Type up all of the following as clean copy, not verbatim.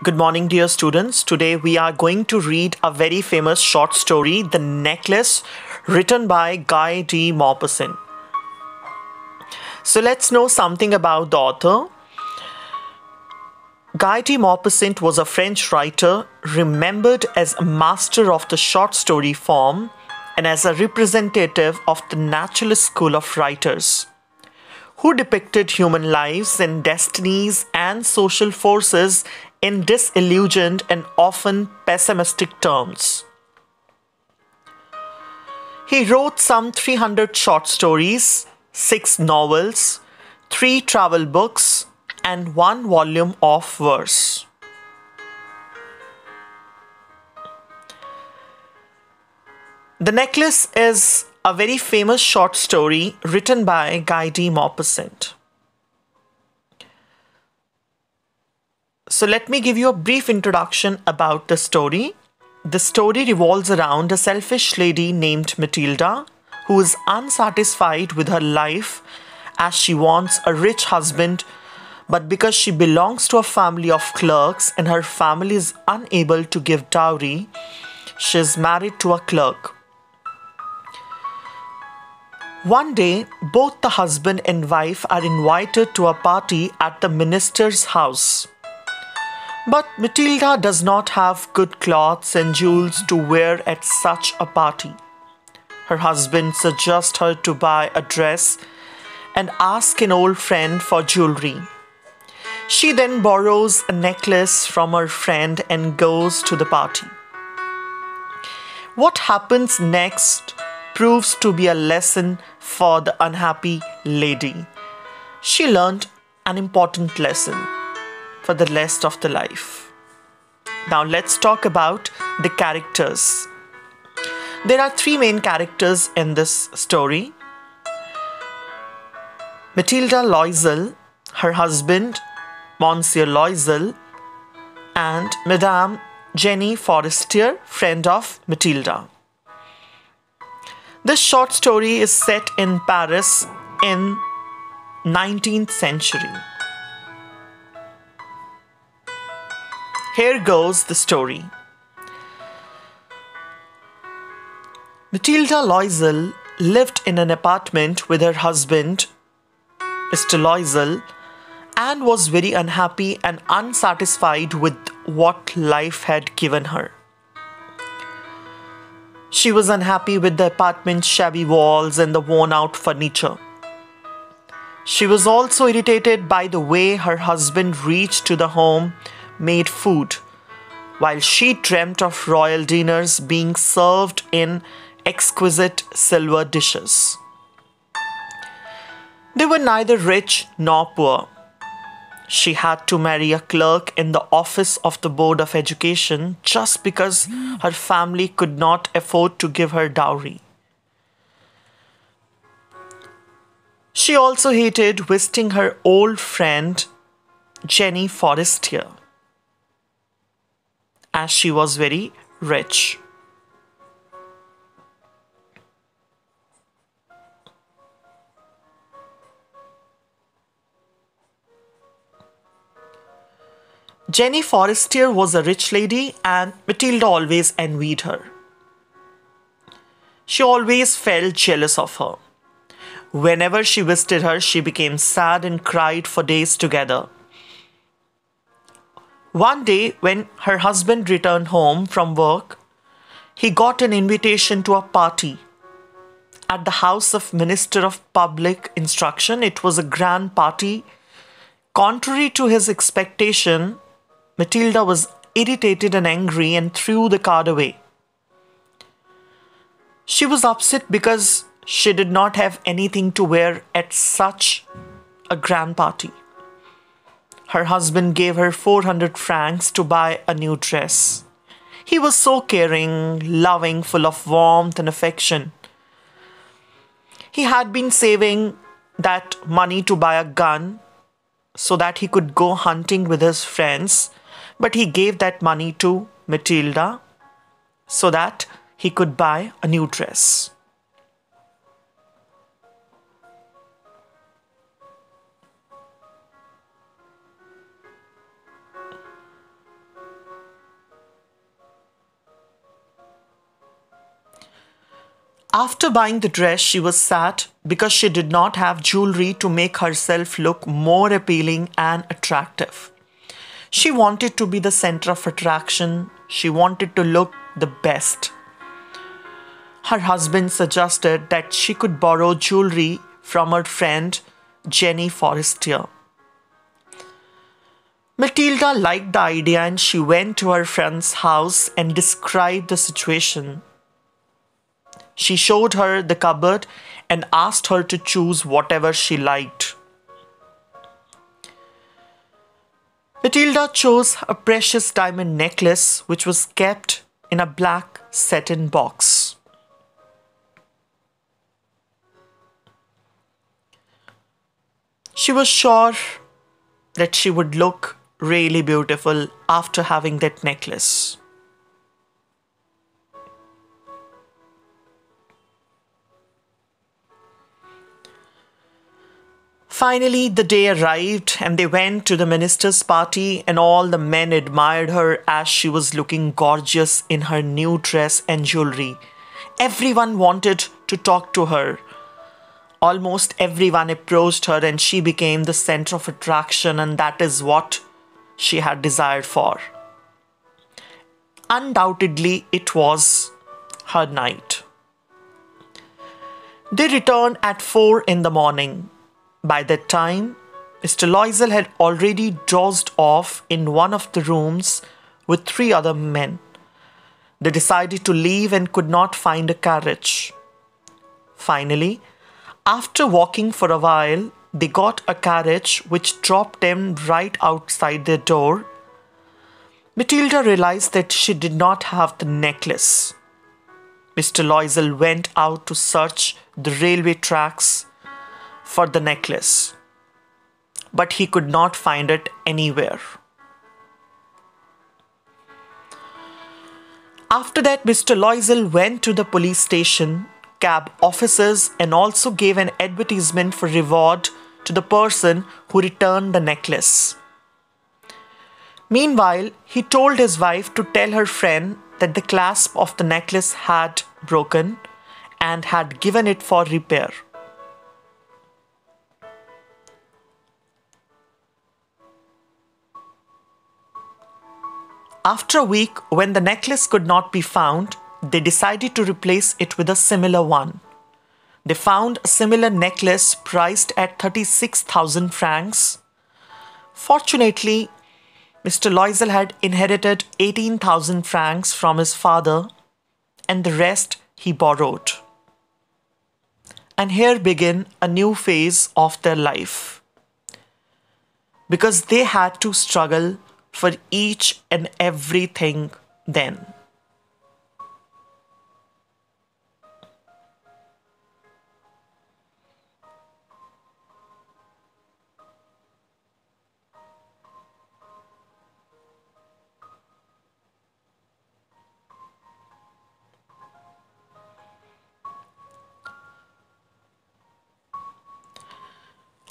Good morning, dear students. Today we are going to read a very famous short story, The Necklace, written by Guy De Maupassant. So let's know something about the author. Guy De Maupassant was a French writer remembered as a master of the short story form and as a representative of the naturalist school of writers, who depicted human lives and destinies and social forces in disillusioned and often pessimistic terms. He wrote some 300 short stories, 6 novels, 3 travel books, and 1 volume of verse. The Necklace is a very famous short story written by Guy De Maupassant. So let me give you a brief introduction about the story. The story revolves around a selfish lady named Matilda who is unsatisfied with her life as she wants a rich husband, but because she belongs to a family of clerks and her family is unable to give dowry, she is married to a clerk. One day, both the husband and wife are invited to a party at the minister's house. But Matilda does not have good clothes and jewels to wear at such a party. Her husband suggests her to buy a dress and ask an old friend for jewelry. She then borrows a necklace from her friend and goes to the party. What happens next proves to be a lesson for the unhappy lady. She learned an important lesson for the rest of the life. Now let's talk about the characters. There are 3 main characters in this story. Matilda Loisel, her husband, Monsieur Loisel, and Madame Jenny Forestier, friend of Matilda. This short story is set in Paris in 19th century. Here goes the story. Matilda Loisel lived in an apartment with her husband, Mr. Loisel, and was very unhappy and unsatisfied with what life had given her. She was unhappy with the apartment's shabby walls and the worn-out furniture. She was also irritated by the way her husband reached to the home made food, while she dreamt of royal dinners being served in exquisite silver dishes. They were neither rich nor poor. She had to marry a clerk in the office of the Board of Education just because her family could not afford to give her dowry. She also hated visiting her old friend Jenny Forestier, as she was very rich. Jenny Forestier was a rich lady and Matilda always envied her. She always felt jealous of her. Whenever she visited her, she became sad and cried for days together. One day, when her husband returned home from work, he got an invitation to a party at the house of Minister of Public Instruction. It was a grand party. Contrary to his expectation, Matilda was irritated and angry and threw the card away. She was upset because she did not have anything to wear at such a grand party. Her husband gave her 400 francs to buy a new dress. He was so caring, loving, full of warmth and affection. He had been saving that money to buy a gun so that he could go hunting with his friends, but he gave that money to Matilda so that he could buy a new dress. After buying the dress, she was sad because she did not have jewelry to make herself look more appealing and attractive. She wanted to be the center of attraction. She wanted to look the best. Her husband suggested that she could borrow jewelry from her friend Jenny Forestier. Matilda liked the idea and she went to her friend's house and described the situation. She showed her the cupboard and asked her to choose whatever she liked. Matilda chose a precious diamond necklace which was kept in a black satin box. She was sure that she would look really beautiful after having that necklace. Finally, the day arrived and they went to the minister's party, and all the men admired her as she was looking gorgeous in her new dress and jewelry. Everyone wanted to talk to her. Almost everyone approached her and she became the center of attraction, and that is what she had desired for. Undoubtedly, it was her night. They returned at 4 in the morning. By that time, Mr. Loisel had already dozed off in one of the rooms with 3 other men. They decided to leave and could not find a carriage. Finally, after walking for a while, they got a carriage which dropped them right outside their door. Matilda realized that she did not have the necklace. Mr. Loisel went out to search the railway tracks for the necklace, but he could not find it anywhere. After that, Mr. Loisel went to the police station, cab offices, and also gave an advertisement for reward to the person who returned the necklace. Meanwhile, he told his wife to tell her friend that the clasp of the necklace had broken and had given it for repair. After a week, when the necklace could not be found, they decided to replace it with a similar one. They found a similar necklace priced at 36,000 francs. Fortunately, Mr. Loisel had inherited 18,000 francs from his father, and the rest he borrowed. And here began a new phase of their life, because they had to struggle for each and everything then.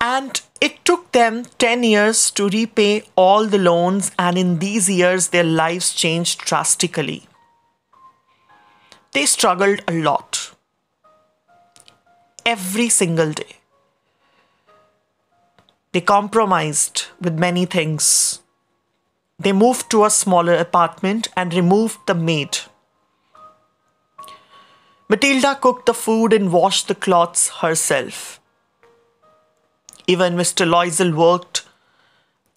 And it took them 10 years to repay all the loans, and in these years their lives changed drastically. They struggled a lot. Every single day. They compromised with many things. They moved to a smaller apartment and removed the maid. Matilda cooked the food and washed the clothes herself. Even Mr. Loisel worked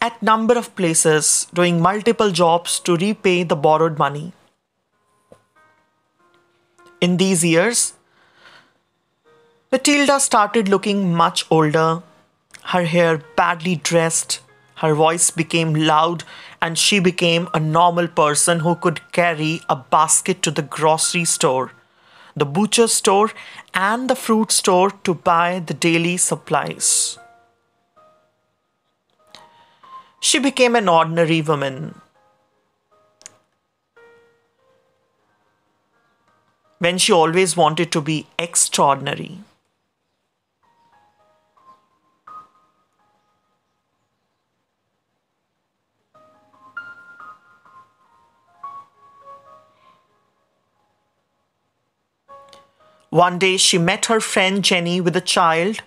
at number of places, doing multiple jobs to repay the borrowed money. In these years, Matilda started looking much older, her hair badly dressed, her voice became loud, and she became a normal person who could carry a basket to the grocery store, the butcher store, and the fruit store to buy the daily supplies. She became an ordinary woman. When she always wanted to be extraordinary. One day she met her friend Jenny with a child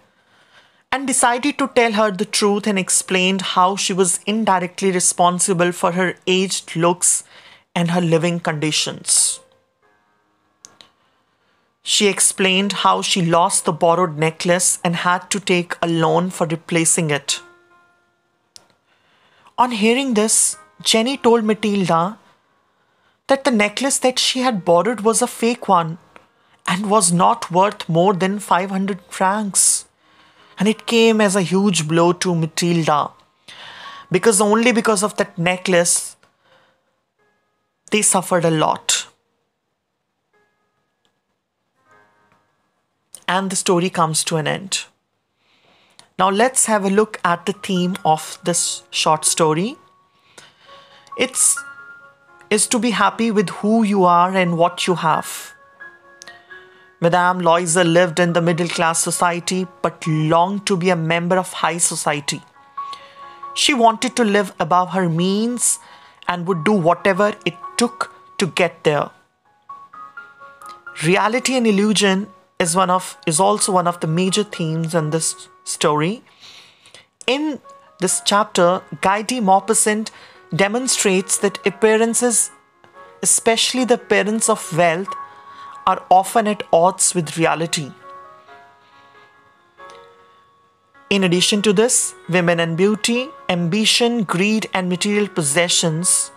and decided to tell her the truth and explained how she was indirectly responsible for her aged looks and her living conditions. She explained how she lost the borrowed necklace and had to take a loan for replacing it. On hearing this, Jenny told Matilda that the necklace that she had borrowed was a fake one and was not worth more than 500 francs. And it came as a huge blow to Matilda because only because of that necklace they suffered a lot. And the story comes to an end. Now let's have a look at the theme of this short story. It is to be happy with who you are and what you have. Madame Loisel lived in the middle-class society but longed to be a member of high society. She wanted to live above her means and would do whatever it took to get there. Reality and illusion is also one of the major themes in this story. In this chapter, Guy De Maupassant demonstrates that appearances, especially the appearance of wealth, are often at odds with reality. In addition to this, women and beauty, ambition, greed, and material possessions,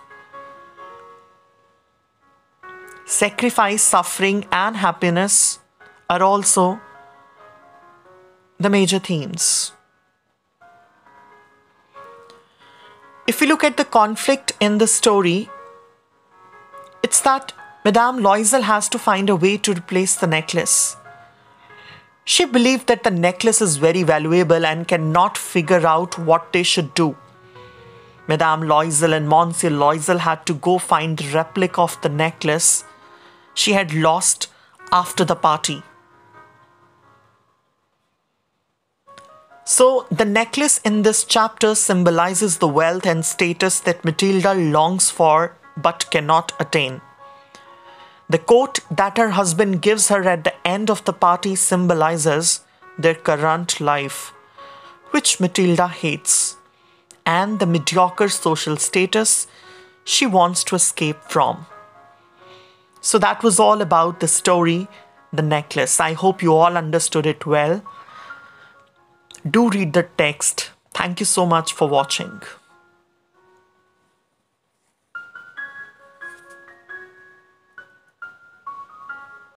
sacrifice, suffering, and happiness are also the major themes. If we look at the conflict in the story, it's that Madame Loisel has to find a way to replace the necklace. She believed that the necklace is very valuable and cannot figure out what they should do. Madame Loisel and Monsieur Loisel had to go find the replica of the necklace she had lost after the party. So, the necklace in this chapter symbolizes the wealth and status that Matilda longs for but cannot attain. The coat that her husband gives her at the end of the party symbolizes their current life, which Matilda hates, and the mediocre social status she wants to escape from. So that was all about the story, The Necklace. I hope you all understood it well. Do read the text. Thank you so much for watching.